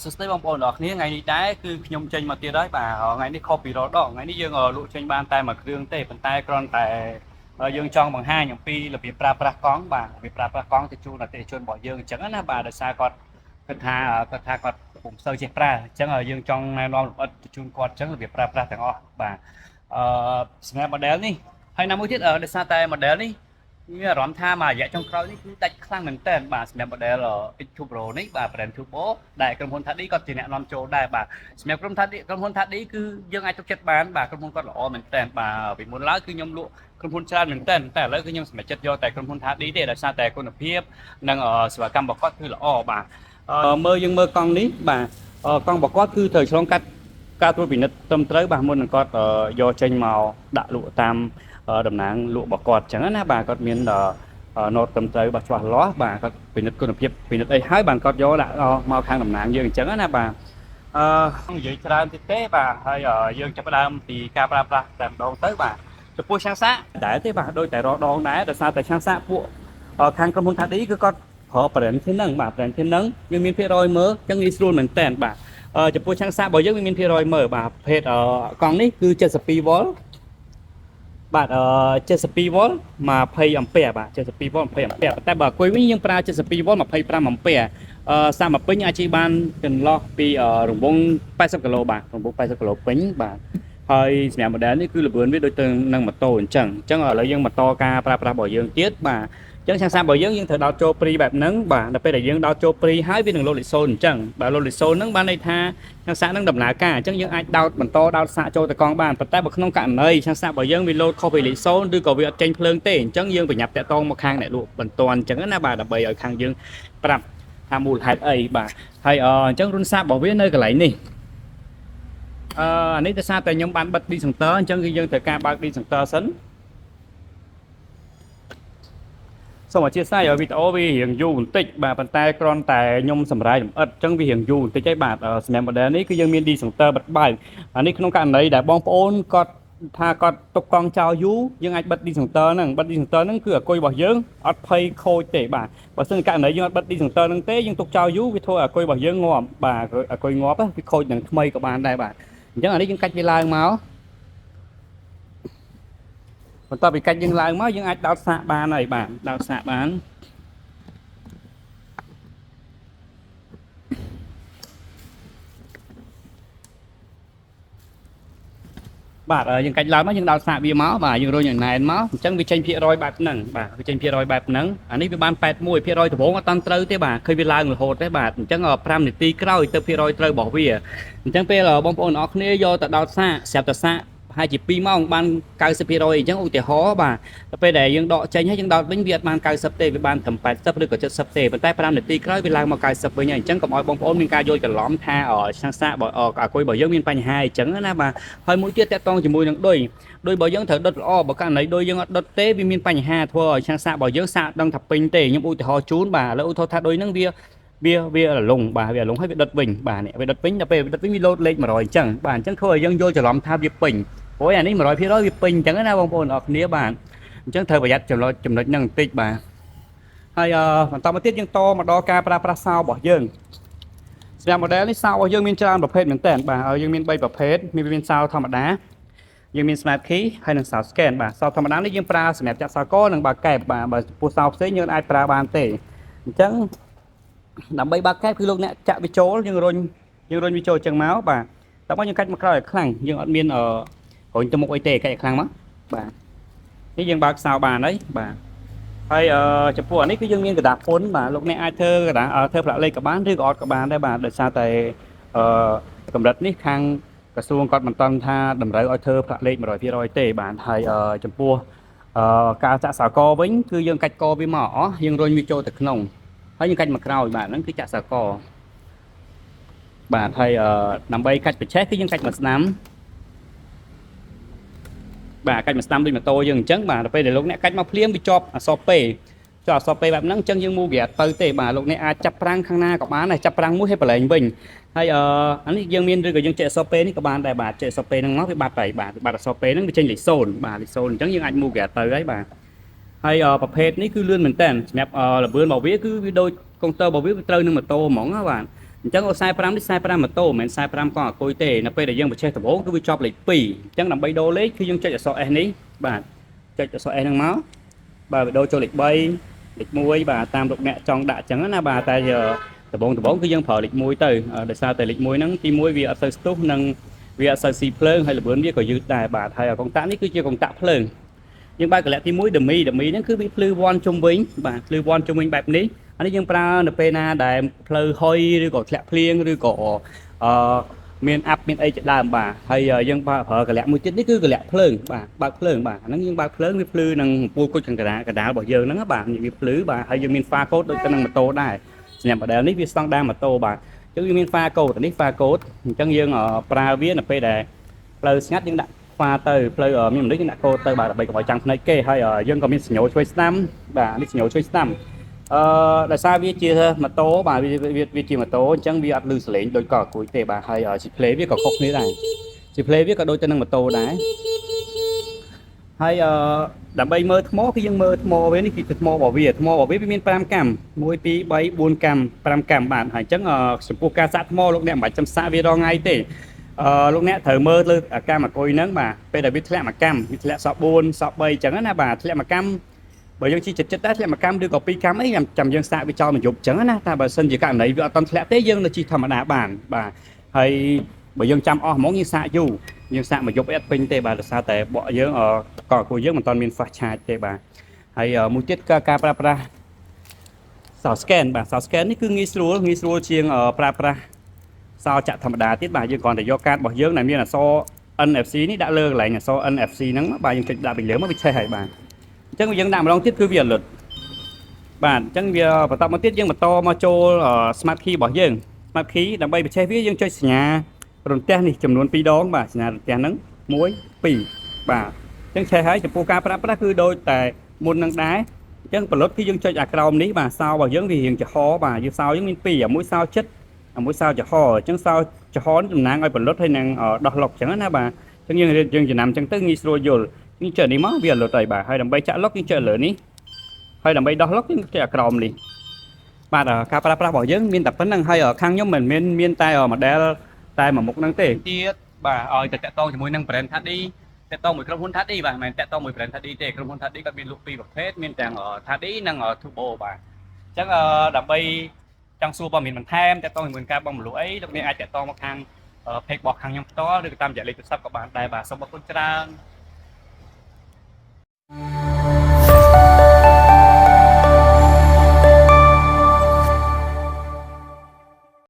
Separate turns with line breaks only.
សួស្តីបងប្អូនទាំងអស់គ្នាថ្ងៃនេះដែរគឺខ្ញុំចេញមកទៀតហើយបាទថ្ងៃនេះខុសពីរាល់ដងថ្ងៃនេះយើងលក់ចេញបានតែមួយគ្រឿងទេប៉ុន្តែគ្រាន់តែយើងចង់បង្ហាញអំពីរបៀបប្រើប្រាស់កង់បាទរបៀបប្រើប្រាស់កង់ទៅជូនអតិថិជនរបស់យើងអញ្ចឹងណាបាទដោយសារគាត់គិតថាគាត់ពុំសូវចេះប្រើអញ្ចឹងយើងចង់ណែនាំលម្អិតទៅជូនគាត់អញ្ចឹងរបៀបប្រើប្រាស់ទាំងអស់បាទសម្រាប់ model នេះហើយណាមួយទៀតដោយសារតែ model នេះមានអារម្មណ៍ថាមួយរយៈចុងក្រោយនេះគឺដាច់ខ្លាំងមែនតើបាទសម្រាប់ model X2 Pro នេះបាទ brand Turbo ដែលក្រុមហ៊ុន Thadi គាត់ជាអ្នកនាំចូលដែរបាទសម្រាប់ក្រុមហ៊ុន Thadi គឺយើងអាចទុកចិត្តបានបាទក្រុមហ៊ុនគាត់ល្អមែនតើបាទពីមុនឡើយគឺខ្ញុំលក់ក្រុមហ៊ុនច្រើនមែនតើតែឥឡូវគឺខ្ញុំសម្រេចចិត្តយកតែក្រុមហ៊ុន Thadi ទេដោយសារតែគុណភាពនិងសេវាកម្មរបស់គាត់គឺល្អបាទយើងមើលកង់នេះបាទកង់របស់គាត់គឺត្រូវឆ្លងកាត់ការត្រួតពិនិត្យត្រឹមត្រូវបាទមុននឹងគាត់យកចេញមកដាក់លក់តាមតំណាងលក់របស់គាត់អញ្ចឹងណាបាទគាត់មានណូតត្រឹមត្រូវបាទច្បាស់លាស់បាទគាត់ពិនិត្យគុណភាពពិនិត្យអីហើយបានគាត់យកដាក់មកខាងតំណាងយើងអញ្ចឹងណាបាទនិយាយច្រើនទៀតទេបាទហើយយើងចាប់ផ្ដើមពីការប្រើប្រាស់តែម្ដងទៅបាទចំពោះឆាំងសាកដែរទេបាទដូចតែរដងដែរដោយសារតែឆាំងសាកពួកខាងក្រុមហ៊ុន Thadi គឺគាត់ប្រើ brand ធាននឹងបាទ brand ធាននឹងយើងមានភាគរយមើលអញ្ចឹងងាយស្រួលមែនតើបាទចំពោះឆាំងសាករបស់យើងមានភាគរយមើលបាទប្រភេទកង់នេះគឺ72 Vបាទ72 V 20 Aបាទ72 V 20 Aតែបើអគុយវិញយើងប្រើ72 V 25 Aសាមពេញអាចជិះបានចន្លោះពីរង្វង់80 គីឡូបាទរង្វង់80 គីឡូពេញបាទហើយសម្រាប់ model នេះគឺល្បឿនវាដូចទៅនឹងម៉ូតូអញ្ចឹងឥឡូវយើងបន្តការប្រើប្រាស់របស់យើងទៀតបាទអញ្ចឹងឆាំងសាករបស់យើងត្រូវដោតចូលព្រីបែបហ្នឹងបាទដល់ពេលដែលយើងដោតចូលព្រីហើយវានឹងលោតលីសូនអញ្ចឹងបាទលោតលីសូនហ្នឹងបានន័យថាឆាំងសាកហ្នឹងដំណើរការអញ្ចឹងយើងអាចដោតបន្តដោតសាកចូលទៅកង់បានប៉ុន្តែបើក្នុងករណីឆាំងសាករបស់យើងវាលោតខុសពីលីសូនឬក៏វាអត់ចេញភ្លើងទេអញ្ចឹងយើងប្រញាប់តាក់ទងមកខាងអ្នកលក់បន្ទាន់អញ្ចឹងណាបាទដើម្បីឲ្យខាងយើងប្រាប់ថាមូលហេតុអីបាទហើយអញ្ចឹងរុនសាករបស់វានៅកន្លែងនេះអានេះដោយសារតែខ្ញុំបានបិទ Decenter អញ្ចឹងគឺយើងត្រូវការបើក Decenter សិនសូមអធិស្ឋានឲ្យវីដេអូវារៀងយូរបន្តិចបាទប៉ុន្តែគ្រាន់តែខ្ញុំសម្រាយលម្អិតអញ្ចឹងវារៀងយូរបន្តិចហើយបាទសម្រាប់ model នេះគឺយើងមាន Decenter បិទបើកអានេះក្នុងករណីដែលបងប្អូនគាត់ថាគាត់ទុកកង់ចោលយូរយើងអាចបិទ Decenter ហ្នឹងបិទ Decenter ហ្នឹងគឺអគុយរបស់យើងអត់ភ័យខូចទេបាទបើសិនករណីយើងអត់បិទ Decenter ហ្នឹងទេយើងទុកចោលយូរវាធ្វើឲ្យអគុយរបស់យើងងាប់បាទអគុយងាប់វាខូចនឹងថ្មីក៏បានដែរបាទអញ្ចឹងអានេះយើងកាច់វាឡើងមកបន្ទាប់ពីកាច់យើងឡើងមកយើងអាចដោតសាកបានហើយបាទដោតសាកបានបាទយើងកាច់ឡើងមកយើងដោតសាកវាមកបាទយើងរុញឲ្យណែនមកអញ្ចឹងវាចេញភាគរយបែបហ្នឹងបាទវាចេញភាគរយបែបហ្នឹងអានេះវាបាន81%ភាគរយដំបូងអត់តាន់ត្រូវទេបាទឃើញវាឡើងរហូតទេបាទអញ្ចឹង5នាទីក្រោយទៅភាគរយត្រូវរបស់វាអញ្ចឹងពេលបងប្អូនអរគ្នាយកទៅដោតសាកស្រាប់តែសាកហើយជា2ម៉ោងបាន90%អញ្ចឹងឧទាហរណ៍បាទដល់ពេលដែលយើងដកចេញហើយយើងដោតវិញវាអត់បាន90ទេវាបានត្រឹម80ឬក៏70ទេប៉ុន្តែ5នាទីក្រោយវាឡើងមក90វិញហើយអញ្ចឹងកុំឲ្យបងប្អូនមានការយល់ច្រឡំថាឆាំងសាកអាគុយរបស់យើងមានបញ្ហាអញ្ចឹងណាបាទហើយមួយទៀតតកតងជាមួយនឹងដូចរបស់យើងត្រូវដុតល្អបើករណីដូចយើងអត់ដុតទេវាមានបញ្ហាធ្វើឲ្យឆាំងសាករបស់យើងសាកដឹងថាពេញទេខ្ញុំឧទាហរណ៍ជូនបាទឥឡូវឧទាហរណ៍ថាដូចហ្នឹងវារលុងបាទវារលុងហើយវាដុតវិញបាទនេះវាដុតវិញដល់ពេលវាដុតវិញវាលោតលេខ100អញ្ចឹងបាទអញ្ចឹងធ្វើឲ្យយើងយល់ច្រឡំថាវាពេញព្រោះអានេះ100%វាពេញអញ្ចឹងណាបងប្អូនអរគ្នាបាទអញ្ចឹងត្រូវប្រយ័ត្នចំណុចហ្នឹងបន្តិចបាទហើយបន្តមកទៀតយើងតមកដល់ការប្រើប្រាស់សោរបស់យើងសម្រាប់ model នេះសោរបស់យើងមានច្រើនប្រភេទមែនតើបាទយើងមាន3ប្រភេទមានសោធម្មតាយើងមាន smart key ហើយនិងសោ scan បាទសោធម្មតានេះយើងប្រើសម្រាប់ចាក់សោកនិងបើកកែបបាទបើពោះសោផ្សេងយើងអាចប្រើបានទេអញ្ចឹងដើម្បីបើកកែបគឺលោកអ្នកចាក់វាចូលយើងរុញវាចូលអញ្ចឹងមកបាទតែមកយើងកាច់មកក្រោយឲ្យខ្លាំងយើងអត់មានរុញទៅមុខអីទេកាច់ឲ្យខ្លាំងមកបាទនេះយើងបើកសោបានហើយបាទហើយចំពោះអានេះគឺយើងមានកដាស់ពុនបាទលោកអ្នកអាចធ្វើកដាស់ធ្វើប្រាក់លេខក៏បានឬក៏អត់ក៏បានដែរបាទដោយសារតែកម្រិតនេះខាងក្រសួងគាត់មិនតាន់ថាតម្រូវឲ្យធ្វើប្រាក់លេខ100%ទេបាទហើយចំពោះការចាក់សោកវិញគឺយើងកាច់កវាមកអស់យើងរុញវាចូលទៅក្នុងហើយយើងកាច់មកក្រោយបាទហ្នឹងគឺចាក់សោកបាទហើយដើម្បីកាច់ប្រឆេះគឺយើងកាច់មកស្ដាំបាទកាច់មកស្ដាំដូចម៉ូតូយើងអញ្ចឹងបាទដល់ពេលដែលលោកអ្នកកាច់មកភ្លាមវាជាប់អសពេចុះអសពេបែបហ្នឹងអញ្ចឹងយើងមូក្រាទៅទេបាទលោកអ្នកអាចចាប់ប្រាំងខាងណាក៏បានដែរចាប់ប្រាំងមួយឲ្យប្រឡែងវិញហើយអានេះយើងមានឬក៏យើងចេះអសពេនេះក៏បានដែរបាទចេះអសពេហ្នឹងមកវាបាត់ហើយបាទបាត់អសពេហ្នឹងវាចេញលេខ0បាទលេខ0អញ្ចឹងយើងអាចមូក្រាទៅហើយបាទហើយប្រភេទនេះគឺលឿនមែនតើសម្រាប់ល្បឿនរបស់វាគឺវាដូចកុងទ័ររបស់វាត្រូវនឹងម៉ូតូហ្មងណាបាទអ ចឹងខ្សែ5នេះខ្សែ5ម៉ូតូមិនមែនខ្សែ5កង់អាគុយទេនៅពេលដែលយើងបញ្ឆេះដំបូងគឺវាជាប់លេខ2អញ្ចឹងដើម្បីដូរលេខគឺយើងចុចអក្សរ S នេះបាទចុចអក្សរ S ហ្នឹងមកបាទវាដូរចូលលេខ3លេខ1បាទតាមលោកអ្នកចង់ដាក់អញ្ចឹងណាបាទតែដំបូងគឺយើងប្រើលេខ1ទៅដោយសារតែលេខ1ហ្នឹងទី1វាអត់សូវស្ទុះនិងវាអត់សូវស៊ីភ្លើងហើយល្បឿនវាក៏យឺតដែរបាទហើយកុងតាក់នេះគឺជាកុងតាក់ភ្លើងយើងបើកកលៈទី1 dummy ហ្នឹងគឺវាភ្លឺវាន់ជុំវិញបាទភ្លឺវាន់ជុំវិញបែបនេះអានេះយើងប្រើនៅពេលណាដែលផ្លូវហុយឬក៏ធ្លាក់ភ្លៀងឬក៏មានអាប់មានអីជាដើមបាទហើយយើងប្រើកលៈមួយទៀតនេះគឺកលៈភ្លើងបាទបើកភ្លើងបាទអាហ្នឹងយើងបើកភ្លើងវាភ្លឺនឹងពូលគុជកណ្ដាលរបស់យើងហ្នឹងបាទវាភ្លឺបាទហើយយើងមាន pha code ដូចទៅនឹងម៉ូតូដែរសម្រាប់ model នេះវាស្តង់ដារម៉ូតូបាទអញ្ចឹងវាមាន pha code នេះ pha code អញ្ចឹងយើងប្រើវានៅពេលដែលផ្លូវស្ងាត់យើងដាក់ pha ទៅផ្លូវមានមនុស្សយើងដាក់ code ទៅបាទដើម្បីកុំឲ្យចាំភ្នែកគេហើយយើងក៏មានសញ្ញោជួយស្ដាំបាទនេះសញ្ញោជួយស្ដាំដោយសារវាជាម៉ូតូបាទវាជាម៉ូតូអញ្ចឹងវាអត់លឺសលេងដូចក៏អាគុយទេបាទហើយស៊ីផ្លេវាក៏ខុសគ្នាដែរស៊ីផ្លេវាក៏ដូចទៅនឹងម៉ូតូដែរហើយដើម្បីមើលថ្មគឺយើងមើលថ្មវានេះគឺថ្មរបស់វាមាន5កាំ1 2 3 4កាំ5កាំបាទហើយអញ្ចឹងចំពោះការសាក់ថ្មលោកអ្នកមិនបាច់ចាំសាក់វារាល់ថ្ងៃទេលោកអ្នកត្រូវមើលលើកាំអាគុយហ្នឹងបាទពេលដែលវាធ្លាក់មួយកាំវាធ្លាក់សក់4សក់3អញ្ចឹងណាបាទធ្លាក់មួយកាំបើយើងជិះចិត្តដែរធ្លាក់មួយកាំឬក៏2កាំអីចាំយើងសាកវាចោលមួយយប់អញ្ចឹងណាតែបើសិនជាករណីវាអត់តន់ធ្លាក់ទេយើងនៅជិះធម្មតាបានបាទហើយបើយើងចាំអស់ហ្មងយើងសាកយូរយើងសាកមួយយប់អត់ពេញទេបាទដោយសារតែបក់យើងក៏គួរយើងមិនតន់មាន fast charge ទេបាទហើយមួយទៀតគឺការប្រើប្រាស់សោ scan បាទសោ scan នេះគឺងាយស្រួលជាងប្រើប្រាស់សោចាក់ធម្មតាទៀតបាទយើងគ្រាន់តែយកកាតរបស់យើងដែលមានអក្សរ NFC នេះដាក់លើកន្លែងអក្សរ NFC ហ្នឹងបាទយើងចុចដាក់ពីលើមកវាឆេះហើយបាទអញ្ចឹងយើងដាក់ម្ដងទៀតគឺវាអលឹតបាទអញ្ចឹងវាបន្តមកទៀតយើងបន្តមកចូល smart key របស់យើង smart key ដើម្បីបញ្ឆេះវាយើងចុចសញ្ញារន្ទះនេះចំនួន2ដងបាទសញ្ញារន្ទះហ្នឹង1 2បាទអញ្ចឹងឆេះហើយចំពោះការប្រើប្រាស់គឺដូចតែមុននឹងដែរអញ្ចឹងផលិតគឺយើងចុចអាក្រោមនេះបាទសោរបស់យើងវារៀងចំហបាទយើងសោយើងមាន2អាមួយសោចិត្តអាមួយសោចំហអញ្ចឹងសោចំហតំណាងឲ្យផលិតហើយនឹងដោះឡុកអញ្ចឹងណាបាទអញ្ចឹងយើងចំណាំអញ្ចឹងទៅងាយស្រួលយល់យើងចុចនេះមកវាអលឹតហើយបាទហើយដើម្បីចាក់ឡុកយើងចុចលើនេះហើយដើម្បីដោះឡុកយើងចុចអាក្រោមនេះបាទការប្រើប្រាស់របស់យើងមានតែប៉ុណ្្នឹងហើយខាងខ្ញុំមិនមែនមានតែ model តែមួយមុខហ្នឹងទេទៀតបាទឲ្យតែតាក់ទងជាមួយនឹង brand Thadi តាក់ទងមួយក្រុមហ៊ុន Thadi បាទមិនមែនតាក់ទងមួយ brand Thadi ទេក្រុមហ៊ុន Thadi គាត់មានលក់ពីរប្រភេទមានទាំង Thadi និង Turbo បាទអញ្ចឹងដើម្បីចង់សួរព័ត៌មានបន្ថែមតាក់ទងជាមួយការបងមលក់អីលោកអ្នកអាចតាក់ទងមកខាង page របស់ខាងខ្ញុំផ្ទាល់ឬក៏តាមរយៈលេខទូរស័ព្ទក៏បានដែរបាទសូមអរគុណច្រើន